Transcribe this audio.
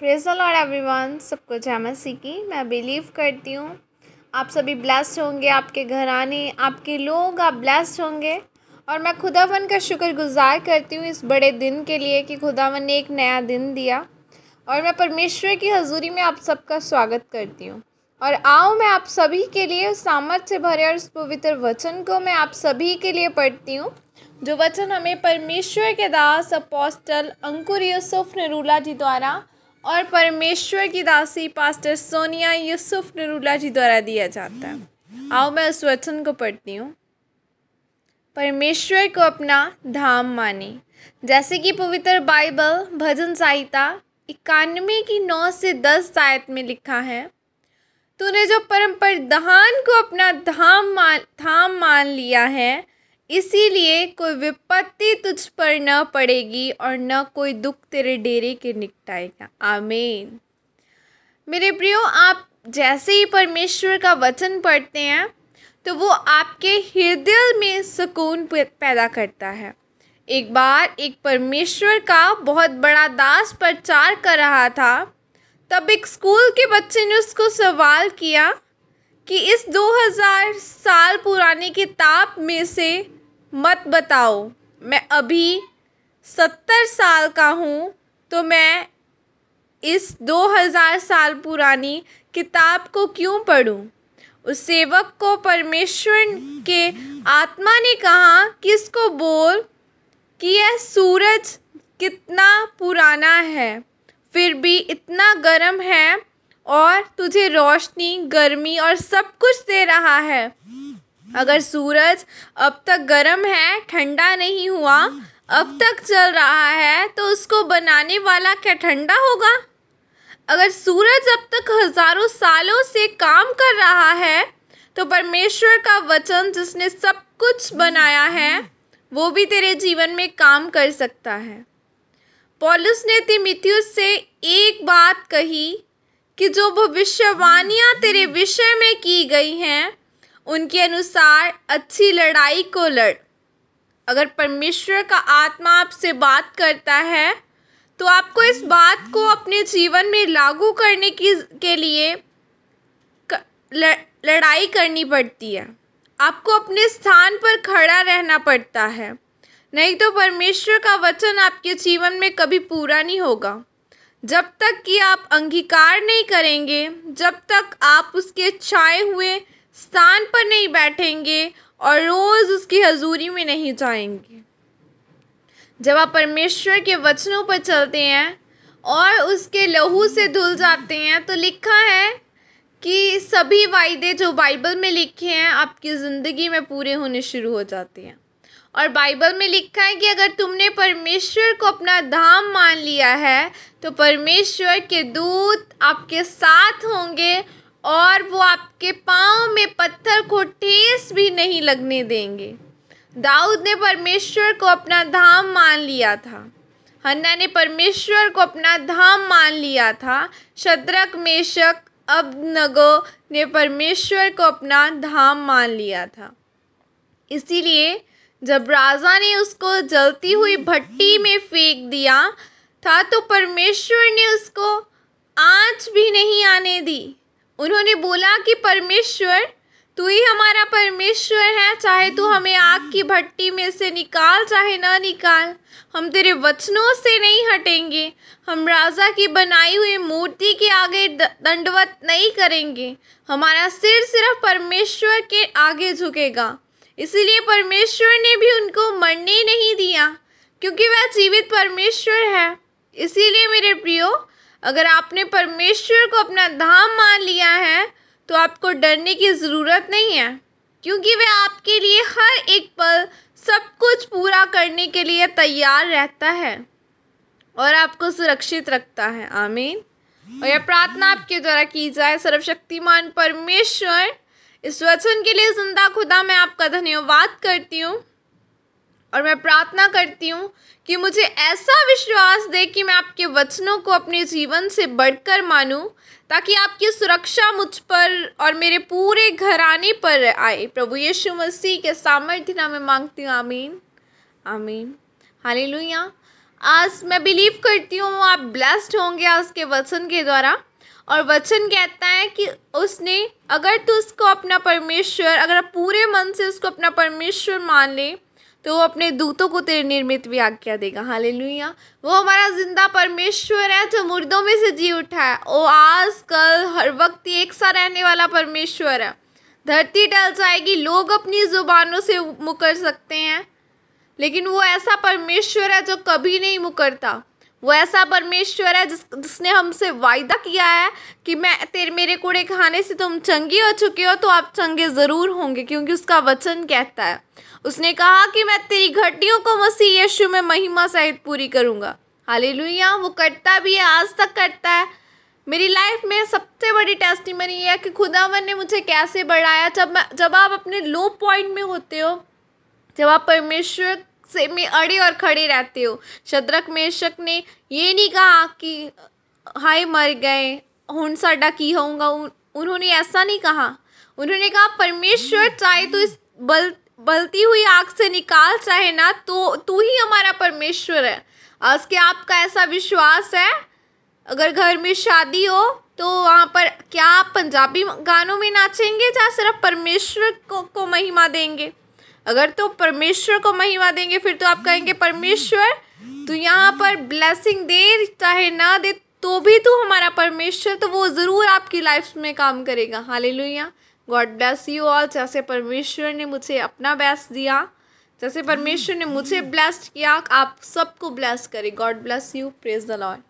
Praise the Lord everyone. सबको जय मसीह की। मैं बिलीव करती हूँ आप सभी ब्लेस्ड होंगे, आपके घराने, आपके लोग आप ब्लेस्ड होंगे। और मैं खुदावन का शुक्रगुजार करती हूँ इस बड़े दिन के लिए कि खुदावन ने एक नया दिन दिया। और मैं परमेश्वर की हजूरी में आप सबका स्वागत करती हूँ। और आओ मैं आप सभी के लिए उस सामर्थ से भरे और उस पवित्र वचन को मैं आप सभी के लिए पढ़ती हूँ, जो वचन हमें परमेश्वर के दास अपोस्टल अंकुर यूसुफ नरूला जी द्वारा और परमेश्वर की दासी पास्टर सोनिया यूसुफ नरूला जी द्वारा दिया जाता है। आओ मैं उस वचन को पढ़ती हूँ। परमेश्वर को अपना धाम माने। जैसे कि पवित्र बाइबल भजन संहिता 91 की 9 से 10 आयत में लिखा है, तूने जो परम प्रधान को अपना धाम मान लिया है, इसीलिए कोई विपत्ति तुझ पर न पड़ेगी और न कोई दुख तेरे डेरे के निकटाएगा। आमीन। मेरे प्रियो, आप जैसे ही परमेश्वर का वचन पढ़ते हैं तो वो आपके हृदय में सुकून पैदा करता है। एक बार एक परमेश्वर का बहुत बड़ा दास प्रचार कर रहा था। तब एक स्कूल के बच्चे ने उसको सवाल किया कि इस 2000 साल पुरानी किताब में से मत बताओ, मैं अभी 70 साल का हूँ, तो मैं इस 2000 साल पुरानी किताब को क्यों पढूं? उस सेवक को परमेश्वर के आत्मा ने कहा कि इसको बोल कि यह सूरज कितना पुराना है, फिर भी इतना गर्म है और तुझे रोशनी, गर्मी और सब कुछ दे रहा है। अगर सूरज अब तक गर्म है, ठंडा नहीं हुआ, अब तक चल रहा है, तो उसको बनाने वाला क्या ठंडा होगा? अगर सूरज अब तक हजारों सालों से काम कर रहा है, तो परमेश्वर का वचन जिसने सब कुछ बनाया है, वो भी तेरे जीवन में काम कर सकता है। पौलुस ने तीमुथियुस से एक बात कही कि जो भविष्यवाणियाँ तेरे विषय में की गई हैं, उनके अनुसार अच्छी लड़ाई को लड़। अगर परमेश्वर का आत्मा आपसे बात करता है तो आपको इस बात को अपने जीवन में लागू करने के लिए लड़ाई करनी पड़ती है। आपको अपने स्थान पर खड़ा रहना पड़ता है, नहीं तो परमेश्वर का वचन आपके जीवन में कभी पूरा नहीं होगा। जब तक कि आप अंगीकार नहीं करेंगे, जब तक आप उसके छाए हुए स्थान पर नहीं बैठेंगे और रोज़ उसकी हजूरी में नहीं जाएंगे। जब आप परमेश्वर के वचनों पर चलते हैं और उसके लहू से धुल जाते हैं, तो लिखा है कि सभी वायदे जो बाइबल में लिखे हैं आपकी ज़िंदगी में पूरे होने शुरू हो जाते हैं। और बाइबल में लिखा है कि अगर तुमने परमेश्वर को अपना धाम मान लिया है, तो परमेश्वर के दूत आपके साथ होंगे और वो आपके पाँव में पत्थर को ठेस भी नहीं लगने देंगे। दाऊद ने परमेश्वर को अपना धाम मान लिया था। हन्ना ने परमेश्वर को अपना धाम मान लिया था। शद्रक, मेशक, अबदनगो ने परमेश्वर को अपना धाम मान लिया था। इसीलिए जब राजा ने उसको जलती हुई भट्टी में फेंक दिया था, तो परमेश्वर ने उसको आँच भी नहीं आने दी। उन्होंने बोला कि परमेश्वर, तू ही हमारा परमेश्वर है, चाहे तू हमें आग की भट्टी में से निकाल चाहे ना निकाल, हम तेरे वचनों से नहीं हटेंगे। हम राजा की बनाई हुई मूर्ति के आगे दंडवत नहीं करेंगे। हमारा सिर सिर्फ परमेश्वर के आगे झुकेगा। इसीलिए परमेश्वर ने भी उनको मरने नहीं दिया, क्योंकि वह जीवित परमेश्वर है। इसीलिए मेरे प्रियो, अगर आपने परमेश्वर को अपना धाम मान लिया है तो आपको डरने की ज़रूरत नहीं है, क्योंकि वह आपके लिए हर एक पल सब कुछ पूरा करने के लिए तैयार रहता है और आपको सुरक्षित रखता है। आमीन। और यह प्रार्थना आपके द्वारा की जाए। सर्वशक्तिमान परमेश्वर, इस वचन के लिए जिंदा खुदा, मैं आपका धन्यवाद करती हूँ और मैं प्रार्थना करती हूँ कि मुझे ऐसा विश्वास दे कि मैं आपके वचनों को अपने जीवन से बढ़कर मानूं, ताकि आपकी सुरक्षा मुझ पर और मेरे पूरे घराने पर आए। प्रभु यीशु मसीह के सामर्थ्य नाम में मांगती हूँ। आमीन, आमीन, हालेलुया। आज मैं बिलीव करती हूँ आप ब्लेस्ड होंगे आज के वचन के द्वारा। और वचन कहता है कि उसने, अगर तू उसको अपना परमेश्वर, अगर आप पूरे मन से उसको अपना परमेश्वर मान ले, तो वो अपने दूतों को तेरे निर्मित भी आज्ञा देगा। हालेलुया। वो हमारा जिंदा परमेश्वर है जो मुर्दों में से जी उठा है। वो आज कल हर वक्त एक सा रहने वाला परमेश्वर है। धरती टल जाएगी, लोग अपनी जुबानों से मुकर सकते हैं, लेकिन वो ऐसा परमेश्वर है जो कभी नहीं मुकरता। वो ऐसा परमेश्वर है जिसने हमसे वायदा किया है कि मेरे कूड़े खाने से तुम चंगे हो चुके हो तो आप चंगे ज़रूर होंगे, क्योंकि उसका वचन कहता है। उसने कहा कि मैं तेरी घटियों को मसीह यीशु में महिमा सहित पूरी करूँगा। हालेलुया। वो करता भी है, आज तक करता है। मेरी लाइफ में सबसे बड़ी टेस्टिमनी है कि खुदावन ने मुझे कैसे बढ़ाया। जब आप अपने लो पॉइंट में होते हो, जब आप परमेश्वर से में अड़े और खड़े रहते हो। शद्रक मेशक ने ये नहीं कहा कि हाय मर गए हुण साडा की होऊंगा, उन्होंने ऐसा नहीं कहा। उन्होंने कहा परमेश्वर चाहे तो इस बलती हुई आग से निकाल, चाहे ना, तो तू ही हमारा परमेश्वर है। आज के आपका ऐसा विश्वास है, अगर घर में शादी हो तो वहाँ पर क्या आप पंजाबी गानों में नाचेंगे या सिर्फ परमेश्वर को महिमा देंगे? अगर तो परमेश्वर को महिमा देंगे फिर तो आप कहेंगे परमेश्वर तू यहाँ पर ब्लेसिंग दे चाहे ना दे, तो भी तू हमारा परमेश्वर, तो वो ज़रूर आपकी लाइफ में काम करेगा। Hallelujah. God bless you all. जैसे परमेश्वर ने मुझे अपना बेस्ट दिया, जैसे परमेश्वर ने मुझे ब्लेस्ड किया, आप सबको ब्लेस करे। God bless you. Praise the Lord.